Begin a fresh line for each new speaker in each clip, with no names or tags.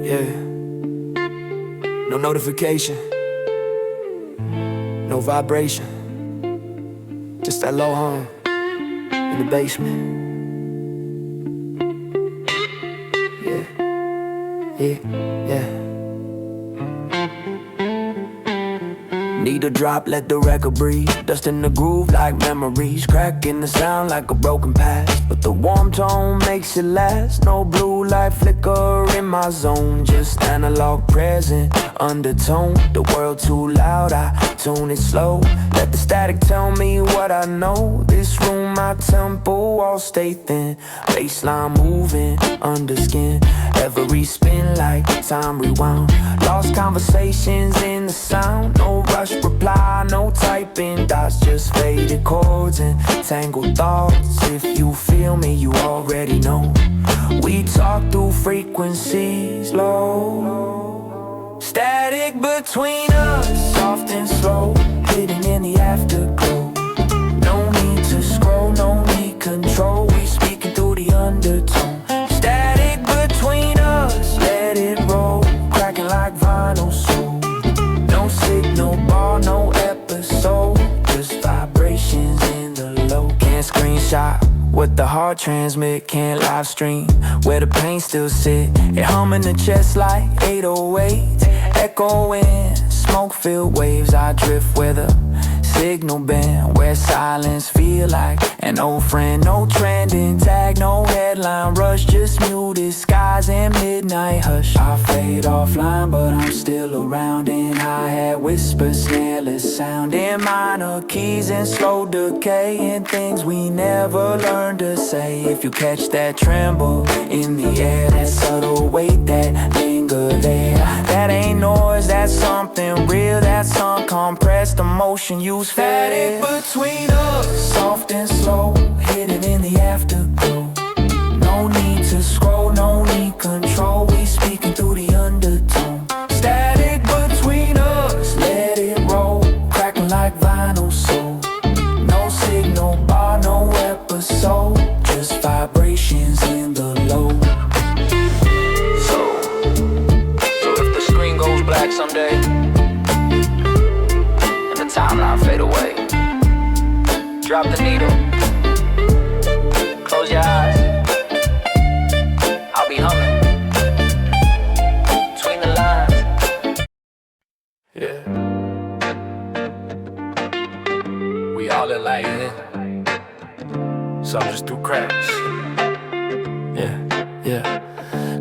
Yeah. No notification, no vibration, just that low hum in the basement. Yeah, yeah. Need a drop, let the record breathe. Dust in the groove like memories. Cracking the sound like a broken past. But the warm tone makes it last. No blue light flicker in my zone. Just analog present, undertone. The world too loud, I tune it slow. Let the static tell me what I know. This room, my tempo, all stay thin. Baseline moving, under skin. Every spin like time rewound. Lost conversations in the sound. No rush reply, no typing dots. Just faded chords and tangled thoughts. If you feel me, you already know. We talk through frequencies low. Static between us, soft and slow. Hidden in the afterglow. No need to scroll, no need control. We speaking through the undertone. Static between us, let it roll. Cracking like vinyl soul. No signal bar, no episode. Just vibrations in the low. Can't screenshot what the heart transmit, can't live stream where the pain still sit. It hum in the chest like 808, echoing smoke-filled waves. I drift where the signal bend, where silence feel like an old friend. No trending tag, no headline rush, just muted skies and midnight hush. I fade offline, but I'm still around. In hi-hat whispers, snareless sound in minor keys and slow decay, and things we never learned to say. If you catch that tremble in the air, that subtle weight that linger there, that ain't noise, that's something real. That's uncompressed emotion. Use static between us, soft and slow, hidden in the afterglow. No need to scroll, no need control. We speaking through the undertone. Static between us, let it roll. Cracking like vinyl soul. No signal bar, no episode. Just vibrations in the low. So if the screen goes black someday and the timeline fade away, drop the needle, close your eyes, I'll be humming between the lines. Yeah, we all look like it. Some just through cracks. Yeah.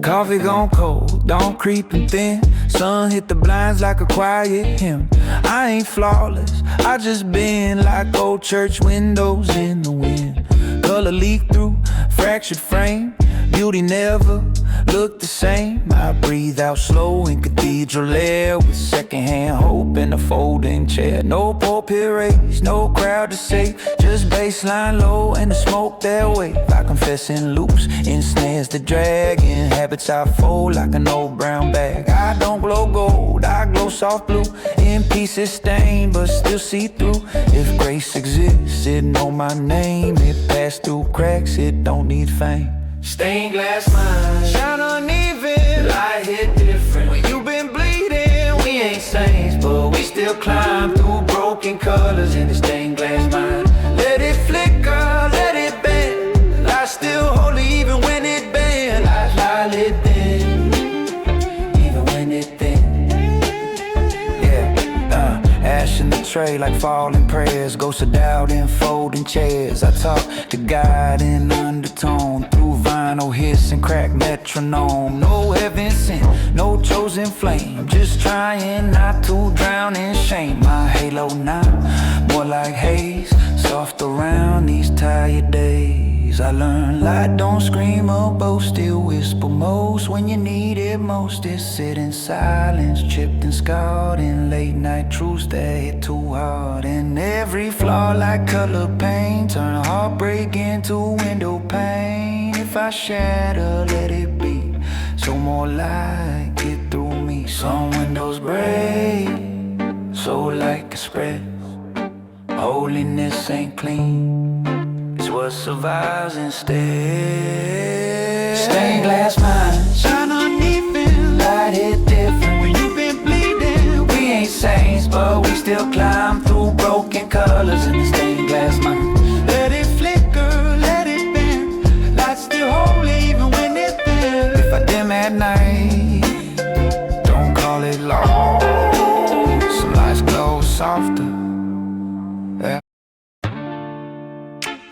Coffee gone cold, dawn creeping thin. Sun hit the blinds like a quiet hymn. I ain't flawless, I just been like old church windows in the wind. Color leak through fractured frame. Beauty never looked the same. I breathe out slow in cathedral air, with secondhand hope in a folding chair. No pulpit raise, no crowd to save, just baseline low and the smoke that wave. I confess in loops, in snares that drag, in habits I fold like an old brown bag. I don't glow gold, I glow soft blue, in pieces stained but still see through. If grace exists, it know my name. It passed through cracks, it don't need fame. Stained glass mind, shine uneven, light hit different. When you been bleeding, we ain't saints, but we still climb through broken colors in the stained glass mind. Let it flicker, let it bend, light still holy even when it bend. Light lit thin, even when it thin. Yeah, ash in the tray like falling prayers. Ghosts of doubt in folding chairs. I talk to God in undertone through vinyl hiss and crack metronome. No heaven sent, no chosen flame, just trying not to drown in shame. My halo now, more like haze, soft around these tired days. I learned light don't scream or boast, still whisper most when you need it most. It sit in silence, chipped and scarred in late night truths that hit too hard. And every flaw like color paint, turn heartbreak into window pane. If I shatter, let it be, so more light get through me. Some windows break, so light can spread. Holiness ain't clean, it's what survives instead. Stained glass mind, shine uneven light. at night. Don't call it love, some lights glow softer.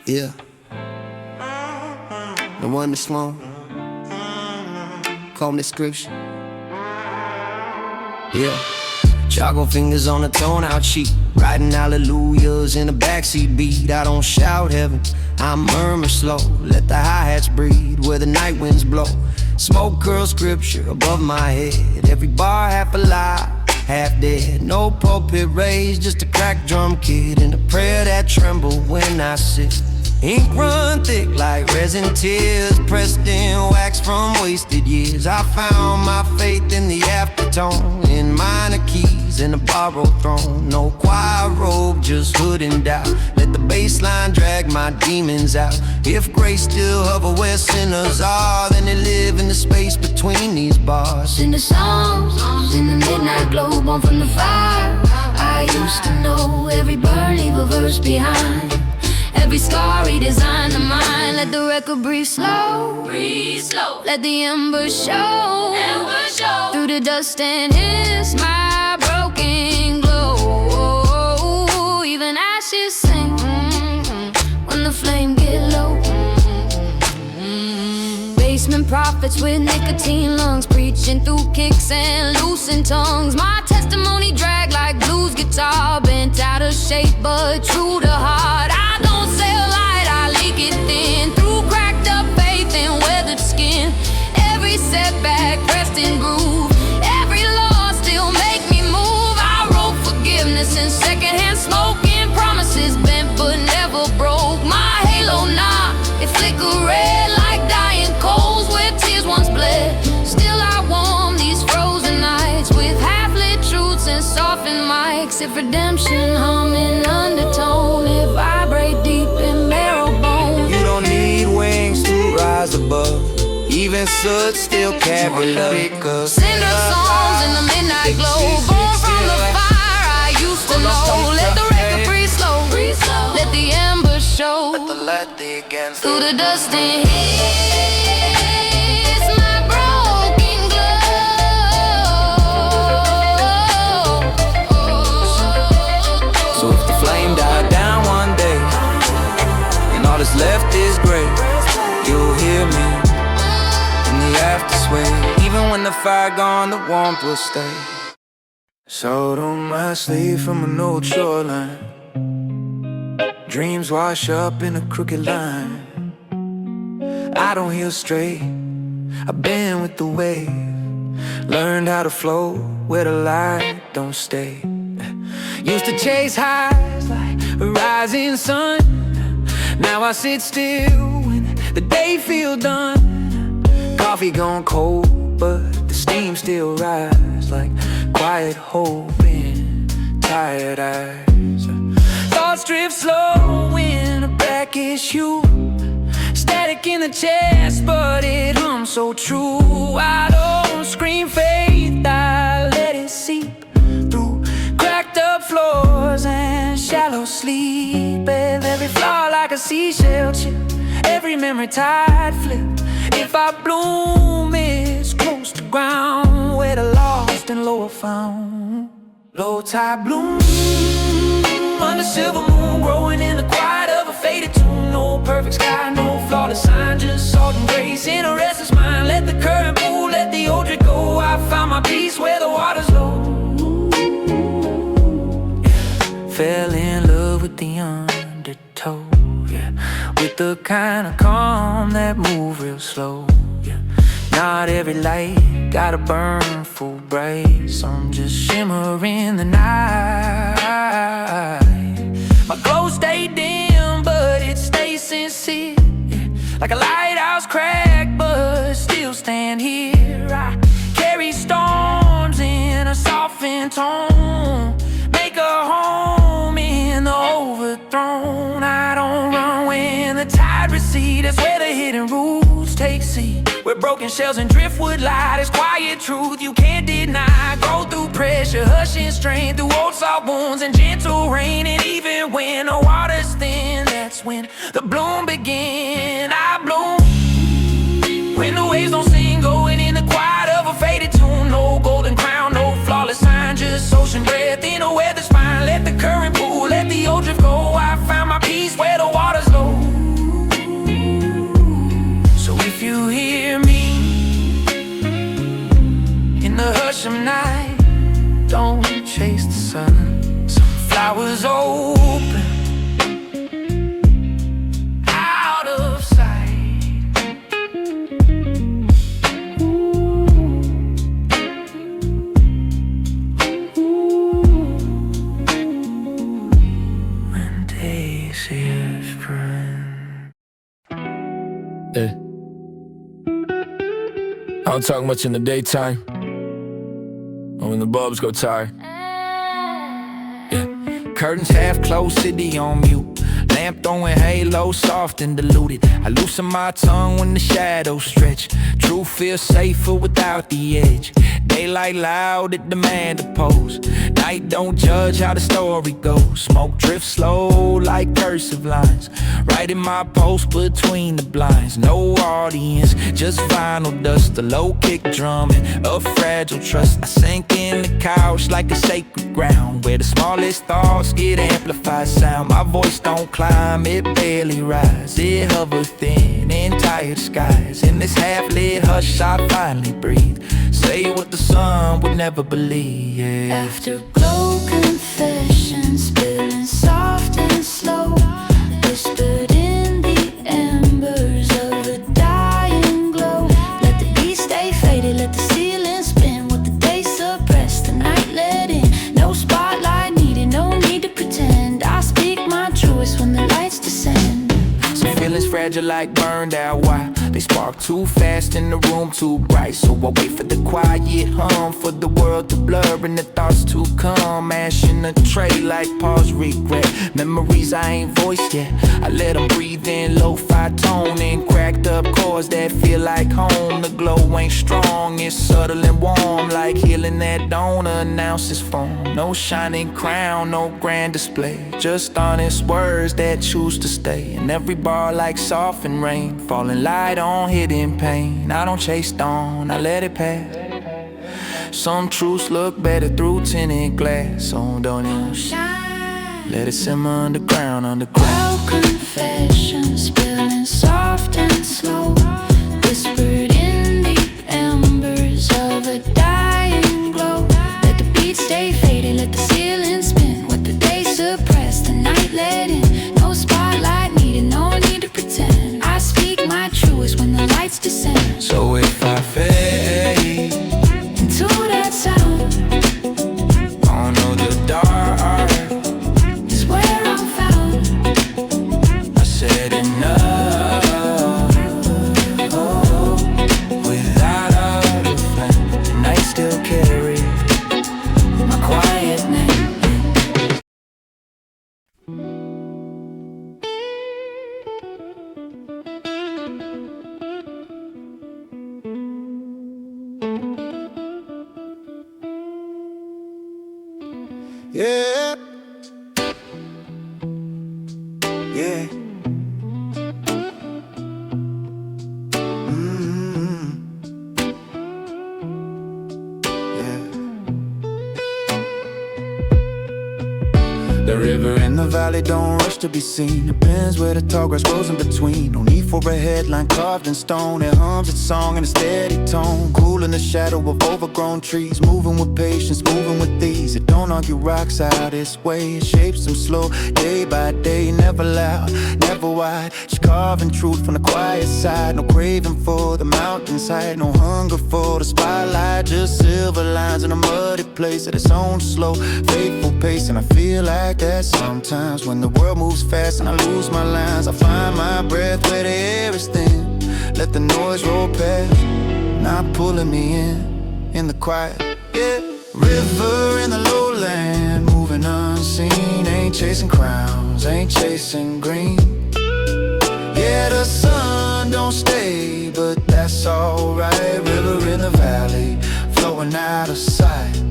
Yeah, the one that's long, calm description. Yeah, chocolate fingers on a torn out sheet, writing hallelujahs in a backseat beat. I don't shout heaven, I murmur slow, let the hi-hats breathe where the night winds blow. Smoke curls scripture above my head, every bar half alive, half dead. No pulpit raised, just a cracked drum kit and a prayer that tremble when I sit. Ink run thick like resin tears, pressed in wax from wasted years. I found my faith in the aftertone, in minor keys and a borrowed throne. No choir robe, just hood and doubt. Let the bassline drag my demons out. If grace still hover where sinners are, then they live in the space between these bars.
Cinder Psalms, in the midnight glow, born from the fire. I used to know every burn, leave a verse behind. Every scar redesign of mine. Let the record breathe slow, breathe slow. Let the embers show, embers show. Through the dust and hiss, my broken glow. Even ashes sing when the flame get low. Basement prophets with nicotine lungs, preaching through kicks and loosened tongues. My testimony drag like blues guitar, bent out of shape but true to heart. I don't sell light, I leak it thin, through cracked up faith and weathered skin. Every setback pressed in groove, every loss still make me move. I wrote forgiveness in secondhand smoking, promises bent but never broke. My halo, nah, it flicker red like dying coals where tears once bled. Still I warm these frozen nights with half-lit truths and softened mics. If redemption hum in undertone, it vibrate deep in marrow bone.
You don't need wings to rise above, even soot still carry love.
Cinder Psalms in the midnight glow, born from the fire I used to know. Let the record breathe slow, let the embers show. Through the dust and hiss, my broken glow.
So if the flame died down one day and all that's left is gray, you'll hear me in the after sway. Even when the fire gone, the warmth will stay. So don't mind sleep from an old shoreline, dreams wash up in a crooked line. I don't heal straight, I've been with the wave, learned how to flow where the light don't stay. Used to chase highs like a rising sun, now I sit still when the day feels done. Coffee gone cold, but the steam still rise like quiet hope in tired eyes. Thoughts drift slow in a back issue, static in the chest, but it hums so true. I don't scream faith, I let it seep through cracked up floors and shallow sleep. Every flaw like a seashell chip, every memory tide flip. If I bloom, it's close to ground where the lost and low are found. Low tide bloom under silver moon, growing in the quiet of a faded tune. No perfect sky, no flawless sign, just salt and grace in a restless mind. Let the current move, let the old drink go. I found my peace where the water's low. Yeah. Fell in love with the undertow, yeah, with the kind of calm that move real slow, yeah. Not every light gotta burn full bright, some just shimmer in the night. My glow stay dim, but it stays sincere, yeah. Like a lighthouse crack, but still stand here. I carry storms in a softened tone, make a home in the overthrown. I don't run when the tide recedes, that's where the hidden rules take seat. Where broken shells and driftwood lie, there's quiet truth you can't deny. Grow through pressure, hushing strain, through old salt wounds and gentle rain. And even when the water's thin, that's when the bloom begin. I bloom when the waves don't sing, going in the quiet some night, don't chase the sun. Some flowers open out of sight. When days are spring.
Yeah. I don't talk much in the daytime, or when the bulbs go tired. Yeah.
Curtains half closed, city on mute. Lamp throwing halo, soft and diluted. I loosen my tongue when the shadows stretch. Truth feels safer without the edge. Daylight loud, it demand a pose. Night don't judge how the story goes. Smoke drifts slow like cursive lines. Writing my post between the blinds. No audience, just vinyl dust. A low kick drumming, a fragile trust. I sink in the couch like a sacred ground, where the smallest thoughts get amplified sound. My voice don't climb, it barely rises. It hovers thin in tired skies. In this half-lit hush I finally breathe. Say what the sun would never believe, yeah.
Afterglow confessions, spilling soft and slow, whispered in the embers of a dying glow. Let the beat stay faded, let the ceiling spin. What the day suppressed, the night let in. No spotlight needed, no need to pretend. I speak my truest when the lights descend.
Some feelings fragile like burned out wire. They spark too fast in the room too bright. So I wait for the quiet hum, for the world to blur and the thoughts to come. Ash in a tray like pause regret. Memories I ain't voiced yet, I let them breathe in, lo-fi tone and cracked up chords that feel like home. The glow ain't strong, it's subtle and warm, like healing that don't announce its form. No shining crown, no grand display, just honest words that choose to stay. And every bar like softened rain, falling light on hidden pain. I don't chase dawn, I let it pass. Some truths look better through tinted glass, so don't even let it simmer underground, underground.
Well, confessions, spilling soft and slow, whispered in the embers of a dying glow. Let the beat stay faded, let the ceiling spin. What the day suppressed, the night let in. No spotlight needed, no need to pretend. I speak my truest when the lights descend.
So if I fade
into that sound,
I know the dark
is where I'm found.
I said enough, without a defense. And I still carry my quiet name.
Yeah. Yeah. Yeah. The river in the valley don't rush to be seen. It bends where the tall grass grows in between. No need for a headline carved in stone. It hums its song in a steady tone, cool in the shadow of overgrown trees. Moving with patience, moving with ease. It don't argue rocks out its way. It shapes them slow, day by day. Never loud, never wide. She's carving truth from the quiet side. No craving for the mountainside, no hunger for the spotlight. Just silver lines in a muddy place at its own slow, faithful pace. And I feel like that sometimes when the world moves fast and I lose my lines. I find my breath where the air is thin. Let the noise roll past, not pulling me in the quiet. Yeah. River in the lowland, moving unseen. Ain't chasing crowns, ain't chasing green. Yeah, the sun don't stay, but that's alright. River in the valley, flowing out of sight.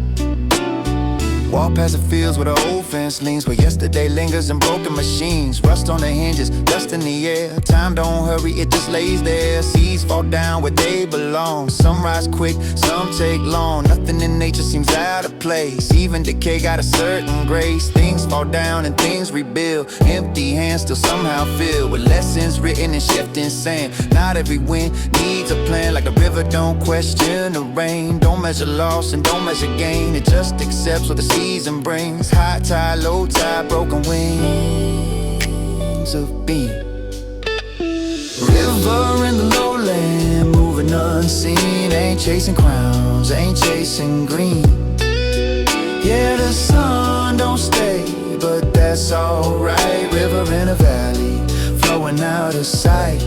Walk past the fields where the old fence leans, where yesterday lingers in broken machines. Rust on the hinges, dust in the air. Time don't hurry, it just lays there. Seeds fall down where they belong. Some rise quick, some take long. Nothing in nature seems out of place. Even decay got a certain grace. Things fall down and things rebuild. Empty hands still somehow filled with lessons written in shifting sand. Not every wind needs a plan. Like the river don't question the rain. Don't measure loss and don't measure gain. It just accepts what the season brings. High tide, low tide, broken wings of being. River in the lowland, moving unseen. Ain't chasing crowns, ain't chasing green. Yeah, the sun don't stay, but that's alright. River in a valley, flowing out of sight.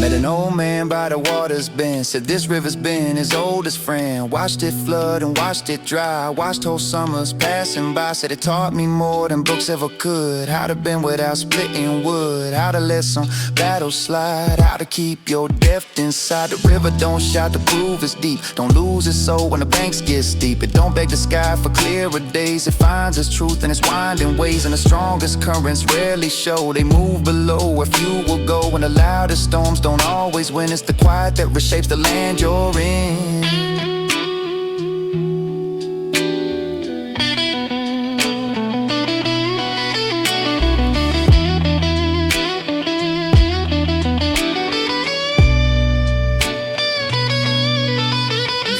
Met an old man by the water's bend. Said this river's been his oldest friend. Watched it flood and watched it dry. Watched whole summers passing by. Said it taught me more than books ever could. How to bend without splitting wood. How to let some battles slide. How to keep your depth inside. The river don't shout to prove it's deep. Don't lose its soul when the banks get steep. It don't beg the sky for clearer days. It finds its truth in its winding ways. And the strongest currents rarely show. They move below where few will go. When the loudest storms don't always win. It's the quiet that reshapes the land you're in.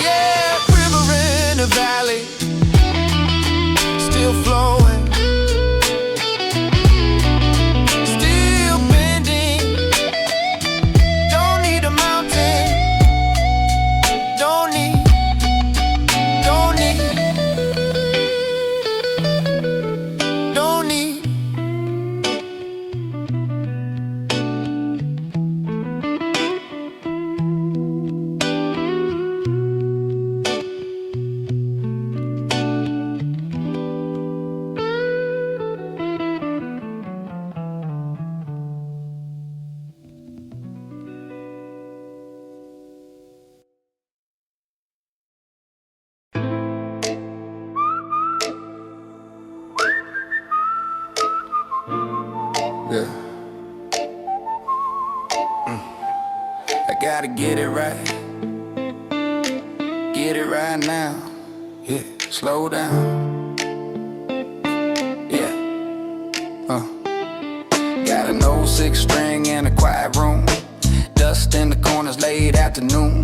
Yeah, river in the valley, still flowing. Yeah. I gotta get it right. Get it right now. Yeah. Slow down. Yeah. Got an old 6-string in a quiet room. Dust in the corners late afternoon.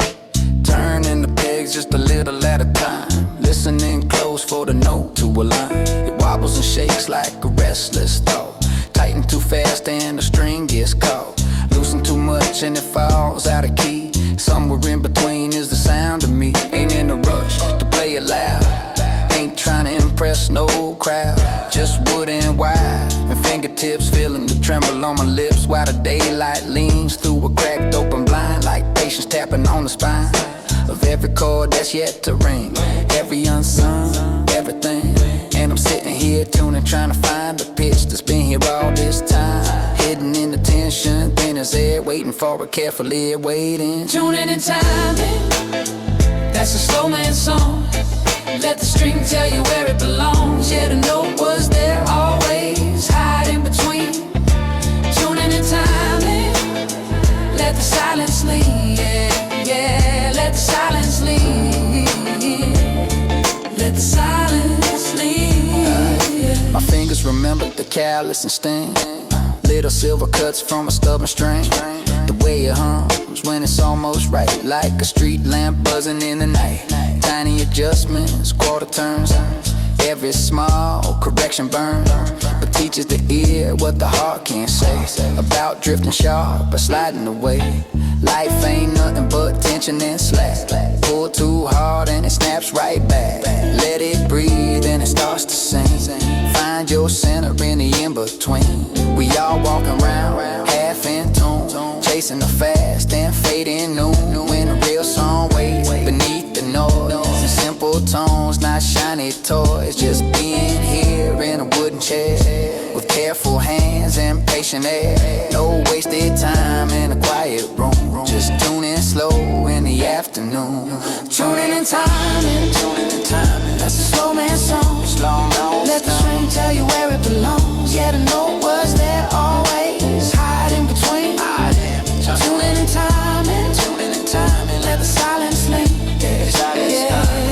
Turning the pegs just a little at a time. Listening close for the note to align. It wobbles and shakes like a restless thought. Tighten too fast and the string gets caught. Loosen too much and it falls out of key. Somewhere in between is the sound of me. Ain't in a rush to play it loud. Ain't trying to impress no crowd. Just wood and wire and fingertips feeling the tremble on my lips. While the daylight leans through a cracked open blind. Like patience tapping on the spine of every chord that's yet to ring. Every unsung, everything. And I'm sitting here tuning, trying to find the pitch that's been here all this time. Hidden in the tension, thin as air, waiting for it, carefully waiting.
Tuning and timing, that's a slow man's song. Let the string tell you where it belongs. Yeah, the note was there always, hiding between. Tuning and timing, let the silence lead. Yeah, yeah, let the silence lead. Let the silence lead.
My fingers remember the callous and sting. Little silver cuts from a stubborn string. The way it hums when it's almost right. Like a street lamp buzzing in the night. Tiny adjustments, quarter turns. Every small correction burns, but teaches the ear what the heart can't say. About drifting sharp or sliding away. Life ain't nothing but tension and slack. Pull too hard and it snaps right back. Let it breathe and it starts to sing. Find your center in the in-between. We all walking around, half in tune, chasing the fast and fading noon. When a real song waits beneath the noise. Simple tones, not shiny toys. Just being here in a wooden chair, with careful hands and patient air. No wasted time in a quiet room. Just tuning slow in the the afternoon. Tuning and timing, that's a slow man song. Let the string tell you where it belongs. Yeah, the note was there always, hide in between. Tuning and timing, let the silence lean. Yeah,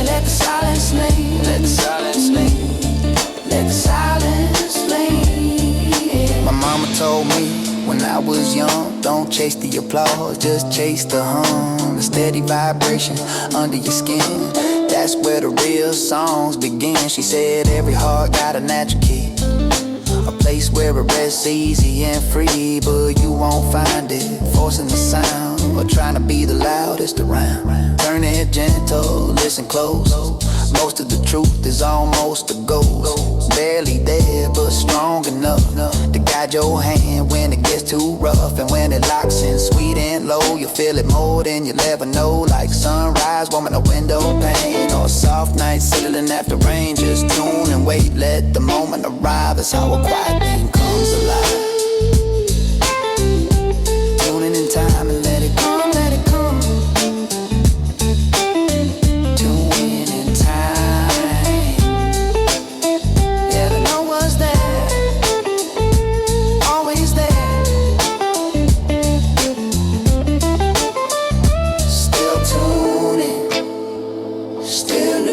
let the silence lean. Let the silence lean. Let the silence lean. My mama told me when I was young, don't chase the applause, just chase the hum. The steady vibration under your skin, that's where the real songs begin. She said every heart got a natural key, a place where it rests easy and free. But you won't find it forcing the sound or trying to be the loudest around. Turn it gentle, listen close. Most of the truth is almost a ghost. Barely there, but strong enough to guide your hand when it gets too rough. And when it locks in sweet and low, you'll feel it more than you'll ever know. Like sunrise warming a window pane, or a soft night settling after rain. Just tune and wait, let the moment arrive. That's how a quiet thing comes alive. Tuning in time and let it come, let it come. Tuning in time. Yeah, the note was there, always there. Still tuning, still.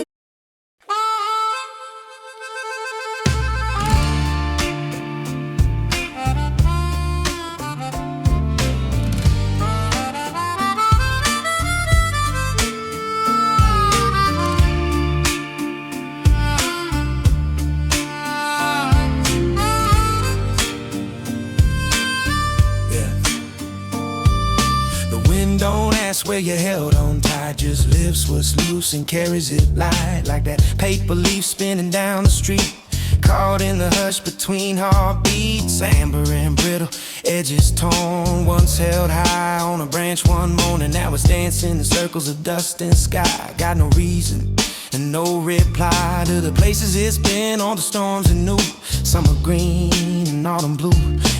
Don't ask where you're held on tight, just lifts what's loose and carries it light. Like that paper leaf spinning down the street, caught in the hush between heartbeats. Amber and brittle, edges torn, once held high on a branch one morning. Now it's dancing in circles of dust and sky. Got no reason and no reply to the places it's been, all the storms and new. Summer green and autumn blue.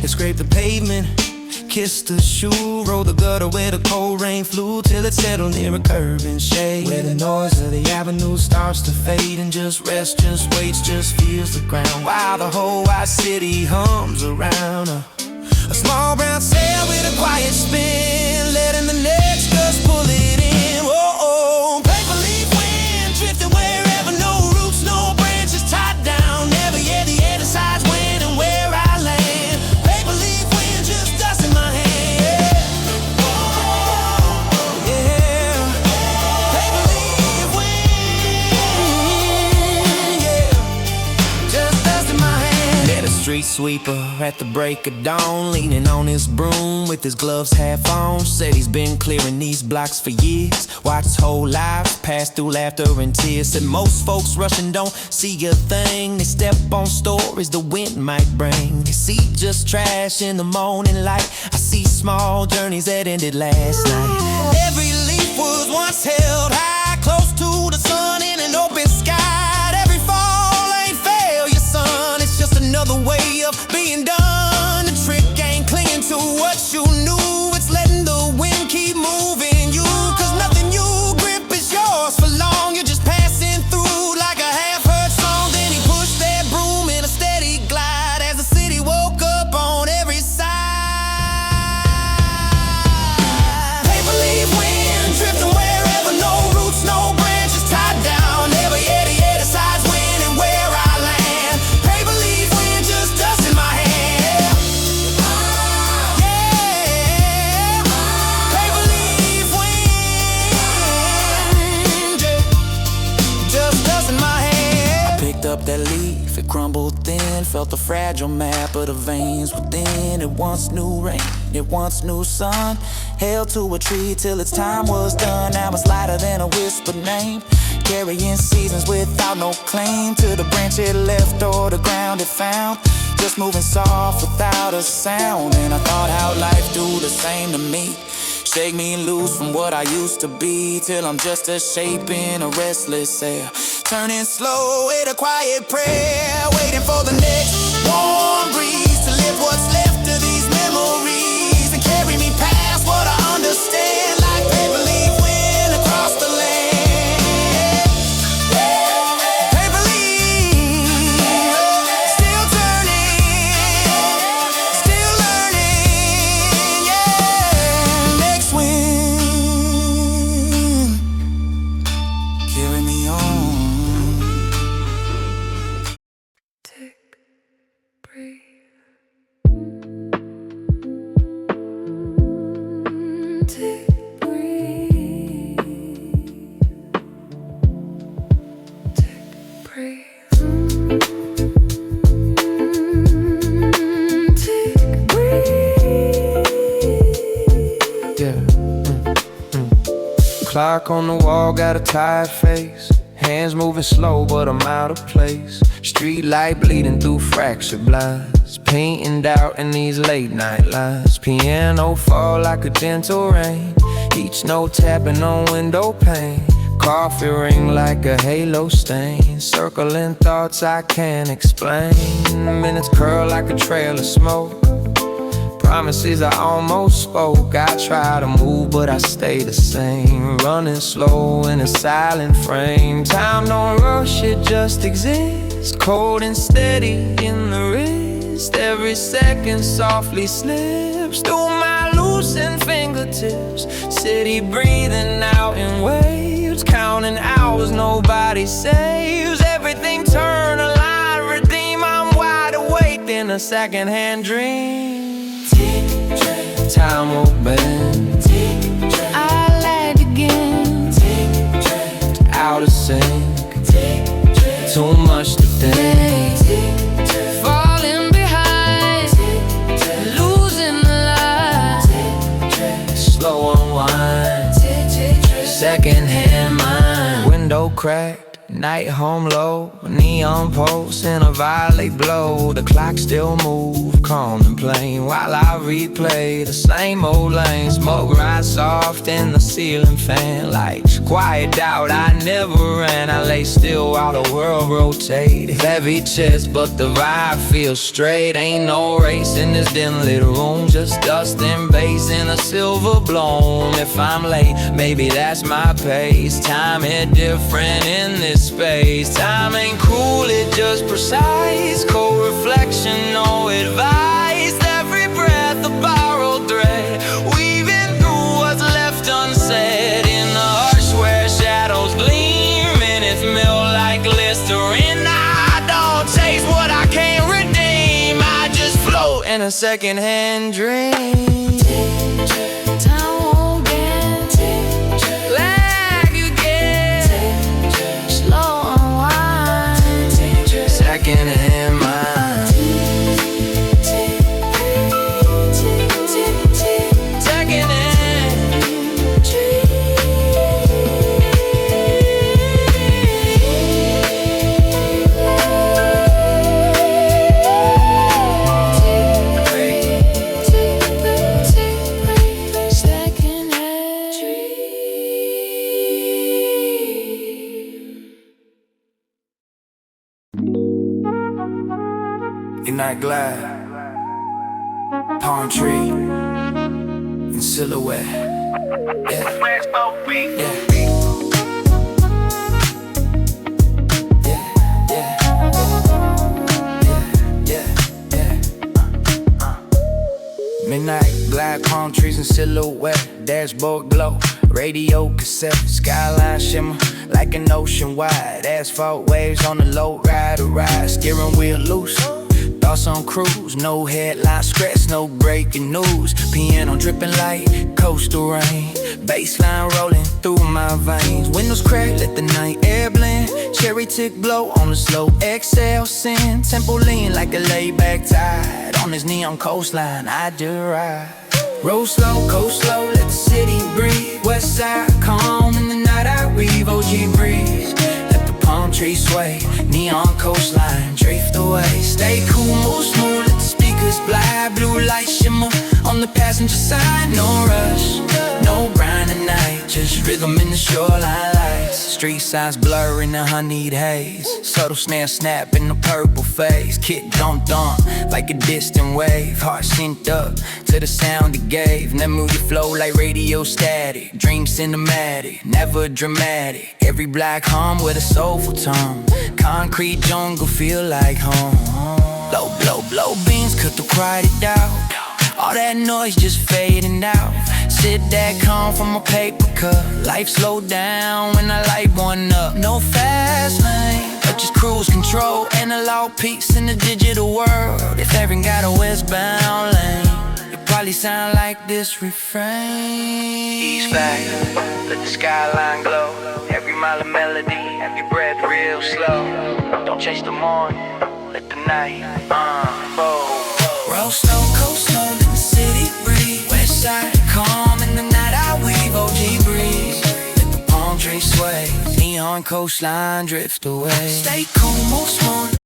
It scraped the pavement, kissed the shoe, rode the gutter where the cold rain flew, till it settled near a curve in shade, where the noise of the avenue starts to fade and just rests, just waits, just feels the ground, while the whole wide city hums around a small brown sail with a quiet spin, letting the next gust pull it in. Oh, oh, paperleaf wind drifting wherever, no roots, no branches tied down, never yet the air decides when and where I land. Paperleaf wind just dust in my hand. Oh, yeah. Paperleaf wind, yeah. Just dust in my hand. Met a street sweeper at the break of dawn, leaning on his broom with his gloves half on. Said he's been clearing these blocks for years, watched his whole life pass through laughter and tears. Said most folks rushing don't see a thing, they step on stories the wind might bring. They see just trash in the morning light, I see small journeys that ended last night. Every leaf was once held high, close to the sun in an open sky. Every fall ain't failure, son, it's just another way of being done. The trick ain't clinging to what you knew, it's letting the wind keep moving you, cause nothing you grip is yours for long. You're just passing through like a half-heard song. Then he pushed that broom in a steady glide as the city woke up on every side. Paperleaf wind drifting wherever, no roots, no branches tied down, never yet the air decides when and where I land. Paperleaf wind just dust in my hand. Yeah, paperleaf wind, yeah. Just dust in my hand.
I picked up that leaf, it crumbled thin, felt the fragile map of the veins within. It once knew rain, it once knew sun, held to a tree till its time was done. Now it's lighter than a whispered name, carrying seasons without no claim to the branch it left or the ground it found, just moving soft without a sound. And I thought how life do the same to me, shake me loose from what I used to be, till I'm just a shape in a restless air, turning slow with a quiet prayer, waiting for the next warm breeze to lift what's left of these memories and carry me past what I understand. Like paperleaf wind
Clock on the wall got a tired face. Hands moving slow, but I'm out of place. Street light bleeding through fractured blinds, painted out in these late night lines. Piano fall like a gentle rain, each note tapping on window pane. Coffee ring like a halo stain, circling thoughts I can't explain. Minutes curl like a trail of smoke, promises I almost spoke. I try to move but I stay the same, running slow in a silent frame. Time don't rush, it just exists, cold and steady in the wrist. Every second softly slips through my loosened fingertips. City breathing out in waves, counting hours nobody saves. Everything turn a line, redeem. I'm wide awake in a secondhand dream. Time will bend,
I lagged again,
out of sync, too much to think.
falling behind, losing the light.
Slow unwind, secondhand mind. Window cracked, night home low, neon post in a violet glow. The clock still move, calm and plain, while I replay the same old lane. Smoke rise soft in the ceiling fan, like quiet doubt I never ran. I lay still while the world rotates, heavy chest but the vibe feels straight. Ain't no race in this dim lit room, just dust and bass in a silver bloom. If I'm late, maybe that's my pace. Time is different in this space. Time ain't cruel, it just precise. Cold reflection, no advice. Every breath a borrowed thread, weaving through what's left unsaid. In the hush where shadows gleam, minutes melt like glycerin. I don't chase what I can't redeem, I just float in a secondhand dream.
Time won't bend, lag again, slow unwind,
Secondhand mind, secondhand
You're not glad. Palm tree in silhouette. Yeah. Yeah. Midnight, glide, palm trees in silhouette. Dashboard glow, radio cassette. Skyline shimmer like an ocean wide. Asphalt waves on the low rider ride. Steering wheel loose, thoughts on cruise. No headline scratch, no breaking news. Piano dripping like coastal rain. Bassline rolling through my veins. Windows crack, let the night air blend. Cherry tick blow on the slow exhale send. Tempo lean like a laid back tide. On this neon coastline I do ride. Roll slow, coast slow, let the city breathe. West side calm, in the night I weave. OG breeze, let the palm trees sway. Neon coastline drift away. Stay cool, move smooth, let the speakers blast. Blue light shimmer on the passenger side. No rush, no grind at night, just rhythm in the shoreline lights. Street signs blur in the honeyed haze. Subtle snare snap in the purple phase. Kick dump like a distant wave. Heart synced up to the sound it gave. Never you flow like radio static. Dream cinematic, never dramatic. Every black hum with a soulful tone. Concrete jungle feel like home. Low blow beams cut the quiet out. All that noise just fading out. Sit that calm from a paper cup. Life slow down when I light one up. No fast lane, but just cruise control. Analog peaks in the digital world. If everyone got a westbound lane, it probably sound like this refrain. East back, let the skyline glow. Every mile a melody, every breath real slow. Don't chase the morning, let the night unfold. Roll slow, coast slow, let the city breathe. West side calm, in the night I weave. OG breeze, let the palm
Neon coastline drift away. Stay calm, most morning.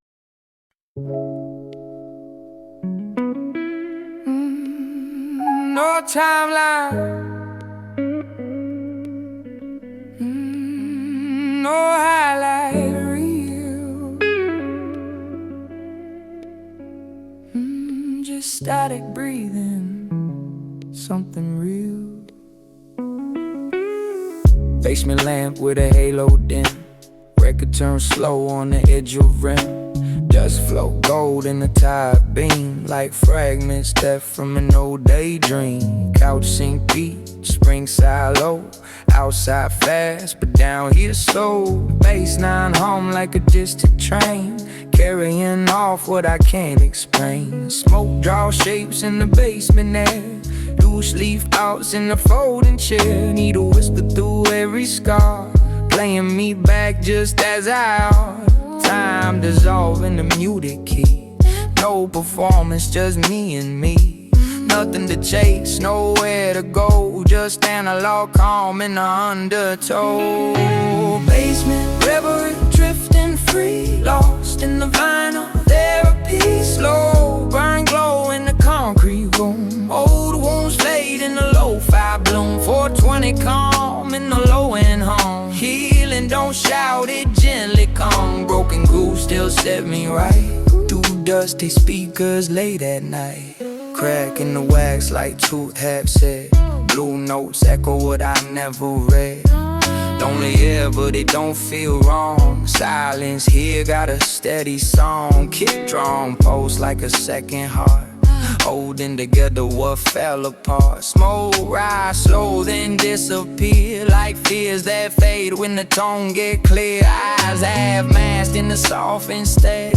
No timeline, no highlight reel, just static breathing, something real. Basement lamp with a halo dim, record turns slow on the edge of rim. Dust flow gold in the tide beam, like fragments left from an old daydream. Couch sink beat, spring silo, outside fast, but down here slow. Bass 9 hum like a distant train, carrying off what I can't explain. Smoke draw shapes in the basement air, loose leaf thoughts in the folding chair. Need a whisper through every scar, playing me back just as I are. Time dissolving the muted key, no performance, just me and me. Nothing to chase, nowhere to go, just analog calm in the undertow. Basement reverie, drifting free, lost in the vinyl therapy. Slow burn glow in the concrete room, old wounds fade in the lo-fi bloom. 420 calm in the low-end home, healing, don't shout it, gently come. Broken groove still set me right, through dusty speakers late at night. Crack in the wax like Tooth have said, blue notes echo what I never read. Lonely air but it don't feel wrong, silence here got a steady song. Kick drum pulse like a second heart, holding together what fell apart. Smoke rise slow then disappear, like fears that fade when the tone get clear. Eyes half masked in the soft instead,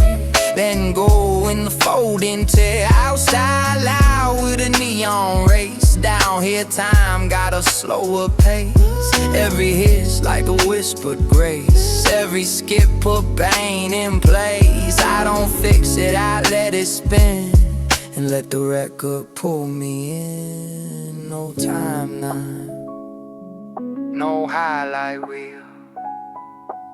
then go in the folding tear. Outside loud with a neon race, down here time got a slower pace. Every hit's like a whispered grace, every skip put pain in place. I don't fix it, I let it spin, and let the record pull me in. No timeline, no highlight reel,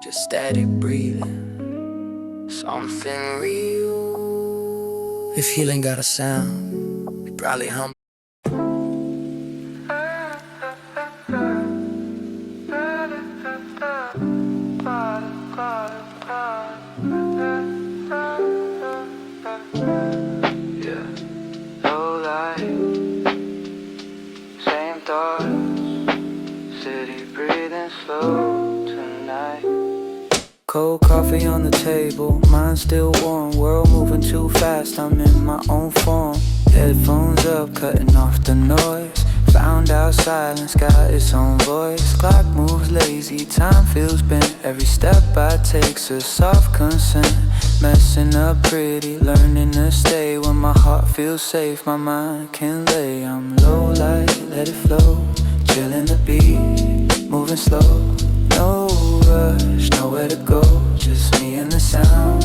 just static breathing, something real. If healing got a sound, we probably hum. Cold coffee on the table, mind still warm. World moving too fast, I'm in my own form. Headphones up, cutting off the noise. Found out silence got its own voice. Clock moves lazy, time feels bent. Every step I take's a soft consent. Messing up pretty, learning to stay. When my heart feels safe, my mind can lay. I'm low light, let it flow. Chillin' the beat, moving slow. No rush, nowhere to go, just me and the sound,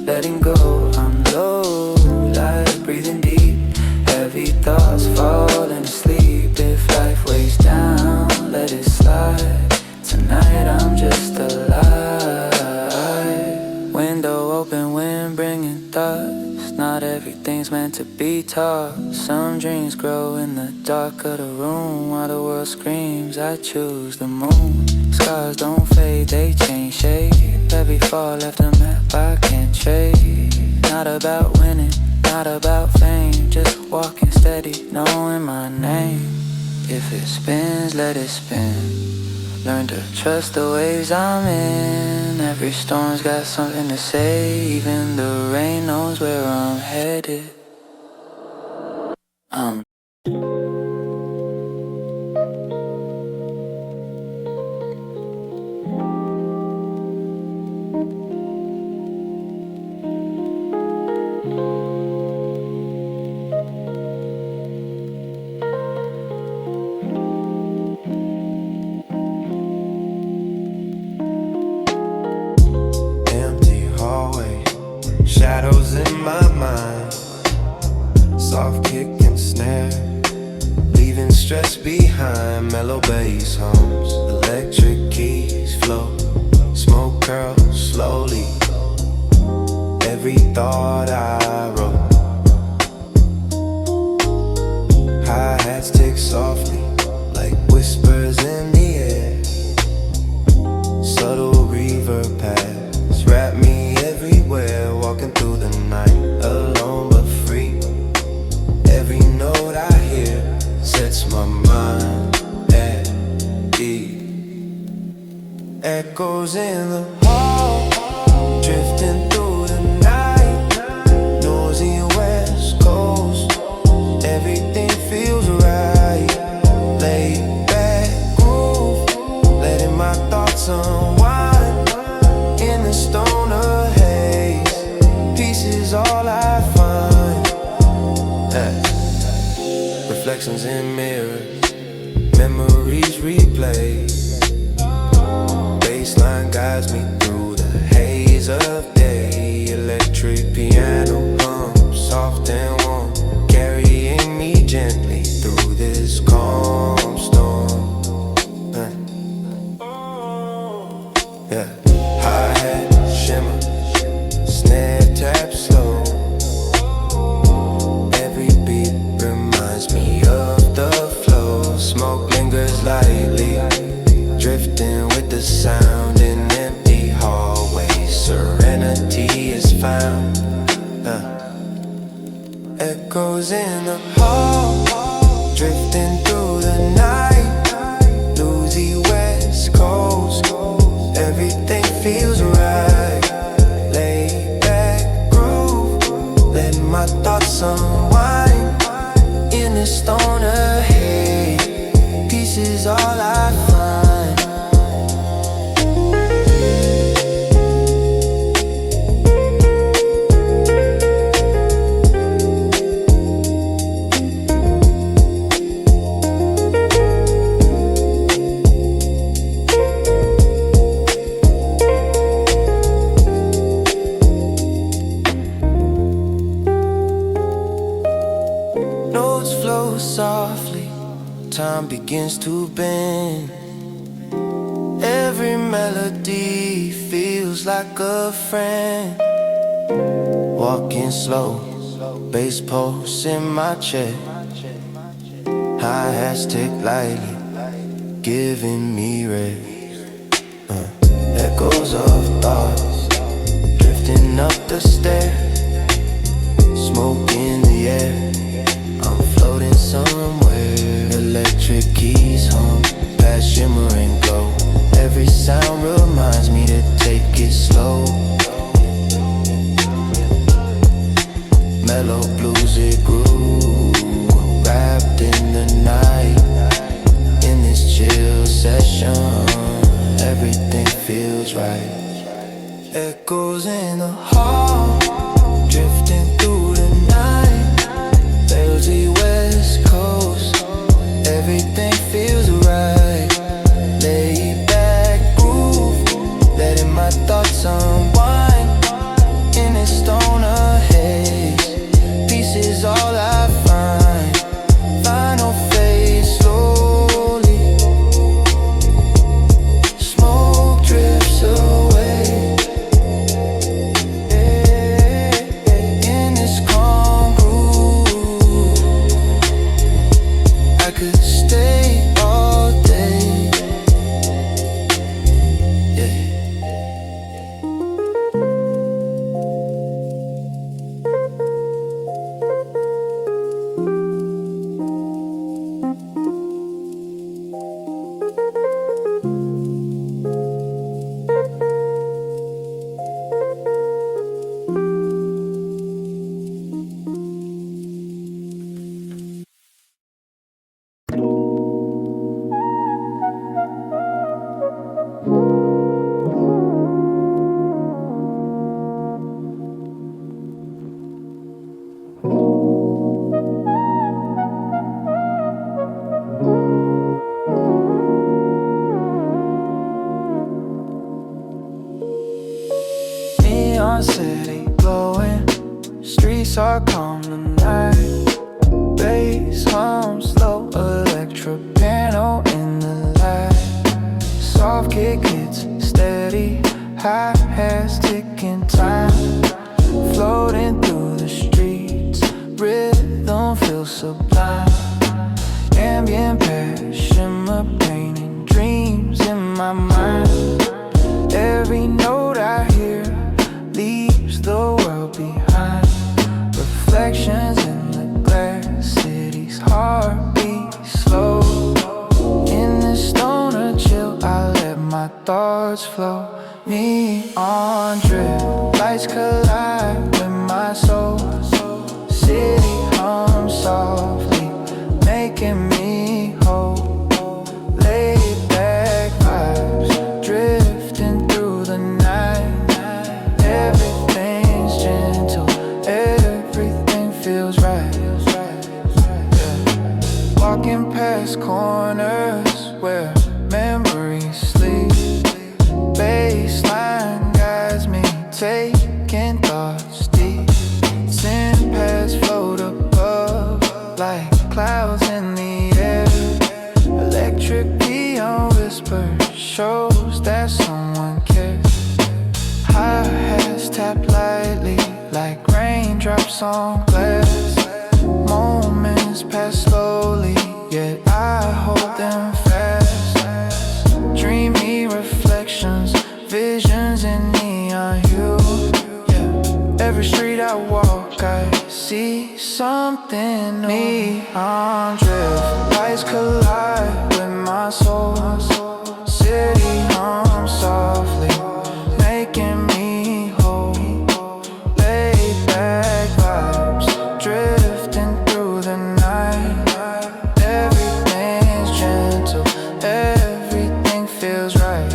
letting go. I'm low light, breathing deep, heavy thoughts falling asleep. If life weighs down, let it slide. Tonight I'm just alive. Window open, wind bringing thoughts. Not everything's meant to be taught. Some dreams grow in the dark of the room, while the world screams, I choose the moon. Scars don't fade, they change shape. Every fall left a map I can't trade. Not about winning, not about fame, just walking steady, knowing my name. If it spins, let it spin. Learn to trust the waves I'm in. Every storm's got something to say. Even the rain knows where I'm headed.
Shadows in my mind, soft kick and snare, leaving stress behind. Mellow bass hums, electric keys flow, curl slowly. Every thought I wrote. Hi-hats tick softly, like whispers in the air. Subtle reverb paths wrap me everywhere. Walking through the night, alone but free. Every note I hear sets my mind at ease. Echoes in the hall, drifting through the night. Noisy West Coast, everything feels right. Laid back groove, letting my thoughts unwind. In the stoner haze, peace is all I find. Reflections in mirrors, memories replay. Bassline guides me through the haze of day. Electric piano hum, soft and warm, carrying me gently through this calm storm. Yeah, hi-hat shimmer, snare tap slow. Every beat reminds me of the flow. Smoke lingers lightly, drifting with the sound in empty hallways. Serenity is found. Echoes in the hall, drifting through the night. Bluesy West Coast, everything feels right. Laid back groove, let my thoughts unwind. In the stoner haze, peace is all I find. Notes flow softly, time begins to bend. Every melody feels like a friend. Walking slow, bass pulse in my chest. Hi-hats tick lightly, giving me rest. Echoes of thoughts, drifting up the stairs. Smoke in the air, I'm floating somewhere. Electric keys hum, past shimmering glow. Every sound reminds me to take it slow. Mellow bluesy groove, wrapped in the night. In this chill session, everything feels right. Echoes in the hall, drifting through the night. Bluesy West Coast, everything feels right. Laid back groove, letting my thoughts unwind. In this stoner haze, peace is all I find. Final fade slowly, smoke drifts away. In this calm groove, I could stay all day. Yeah. Neon city glowing, streets are calm tonight. Bass hum slow, electric piano in the light. Soft kick hits steady, Hi-hats ticking time, floating through the streets. Rhythm feels sublime. Ambient passion, painting dreams in my mind. Every note I hear leaves the world behind. Reflections in the glass, city's heartbeat slow. In this stoner chill, I let my thoughts flow. Neon drip, lights collide with my soul. City hums softly, making me whole. Laid back vibes, drifting through the night. Everything's gentle, everything feels right. Walking past corners where memories sleep. Bassline guides me, taking thoughts deep. Sin paths float above like clouds in the air. Electric neon whisper shows that someone cares. Hi-hats tap lightly like raindrops on glass. Moments pass slowly, yet I hold them fast. Dreamy reflections, visions in neon hue. Every street I walk, I see something new. Neon drift, lights collide with my soul. City hums softly, making me whole. Laid back vibes, drifting through the night. Everything's gentle, everything feels right.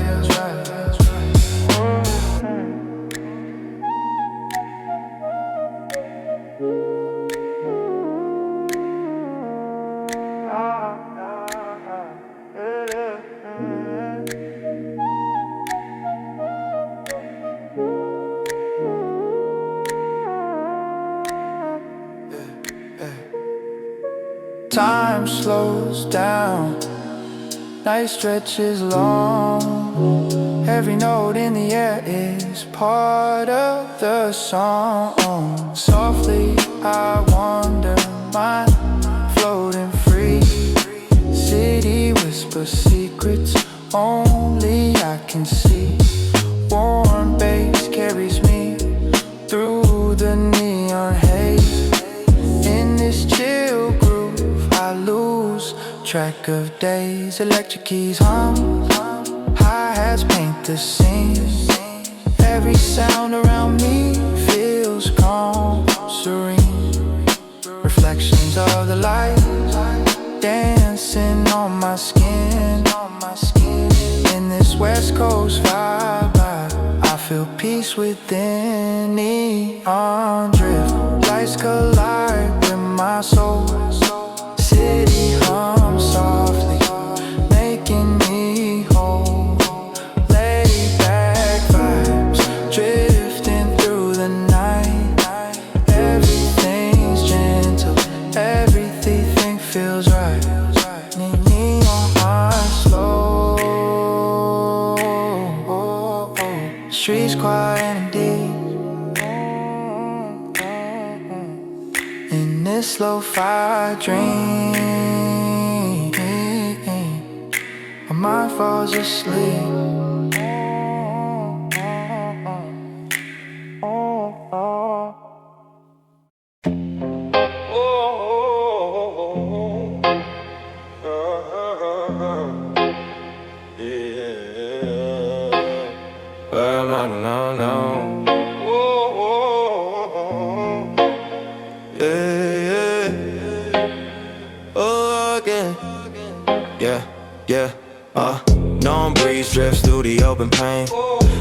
Time slows down, night stretches long. Every note in the air is part of the song. Softly I wander, mind floating free. City whispers secrets only I can see. Warm bass carries me through the neon haze. In this chill groove I lose track of days. Electric keys hum, hi-hats paint the scene. Every sound around me feels calm, serene. Reflections of the light dancing on my skin. In this West Coast vibe, I feel peace within. Neon drift, lights collide with my soul. City hums softly, making me whole. Laid back vibes, drifting through the night. Everything's gentle, everything feels right. Neon heart slow, streets quiet and deep. In this lo-fi dream, my mind falls asleep. Known breeze drifts through the open pane.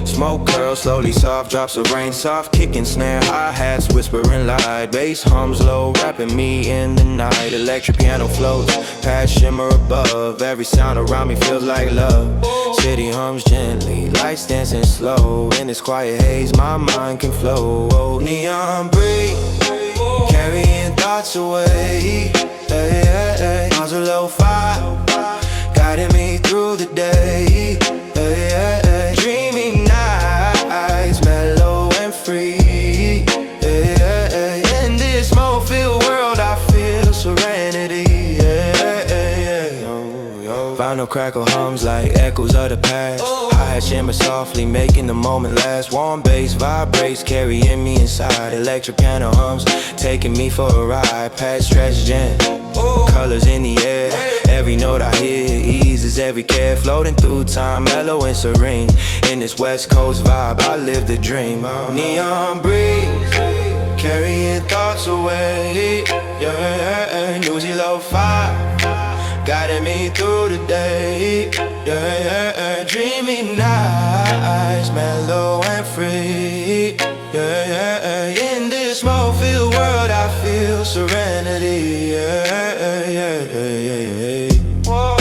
Smoke curls, slowly soft drops of rain. Soft kicking snare, hi-hats whispering light. Bass hums low, wrapping me in the night. Electric piano floats, past shimmer above. Every sound around me feels like love. City hums gently, lights dancing slow. In this quiet haze, my mind can flow. Oh, neon breeze, carrying thoughts away. Hey, hey, hey. Muzzle lo-fi, guiding me through the day. Hey, hey, hey. Dreamy night, crackle hums like echoes of the past. Hi-hat shimmer softly, making the moment last. Warm bass vibrates, carrying me inside. Electric piano hums, taking me for a ride. Past stretch jam, colors in the air. Every note I hear eases every care. Floating through time, mellow and serene. In this West Coast vibe, I live the dream. Neon breeze, carrying thoughts away. Yeah, Bluesy lo-fi, guiding me through the day. Yeah, dreamy nights, mellow and free. Yeah, in this smoke-filled world, I feel serenity. Yeah. Whoa.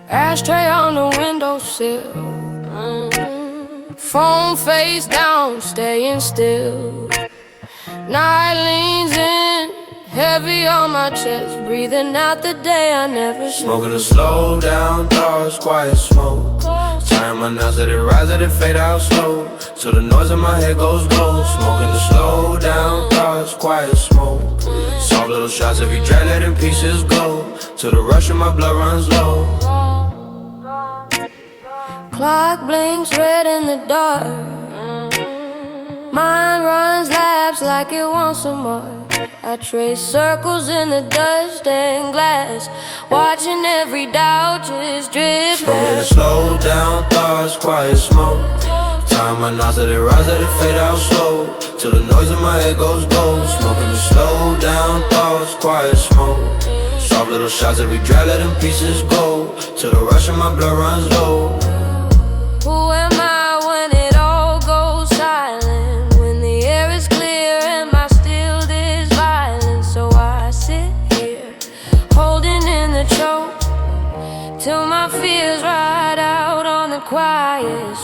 Ashtray on the windowsill, phone face down, staying still. Night leans in, heavy on my chest, breathing out the day I never slept.
Smoking a slow down thoughts, quiet smoke. Time my nuts, let it rise, let it fade out slow. So the noise in my head goes gold. Smoking the slow down thoughts, quiet smoke. Soft little shots, every drag letting pieces go. Till the rush in my blood runs low.
Clock blinks red in the dark. Mind runs laps like it wants some more. I trace circles in the dust and glass, watching every doubt just drift
Smoking the
past.
slow down thoughts, quiet smoke. Time my knots, let it rise, let it fade out slow. Till the noise in my head goes gold. Smoking the slow down thoughts, quiet smoke. Soft little shots, every drag letting pieces go. Till the rush in my blood runs low.
Who am I when it all goes silent? When the air is clear and my stilled is violent. So I sit here, holding in the choke, till my fears ride out on the quiet.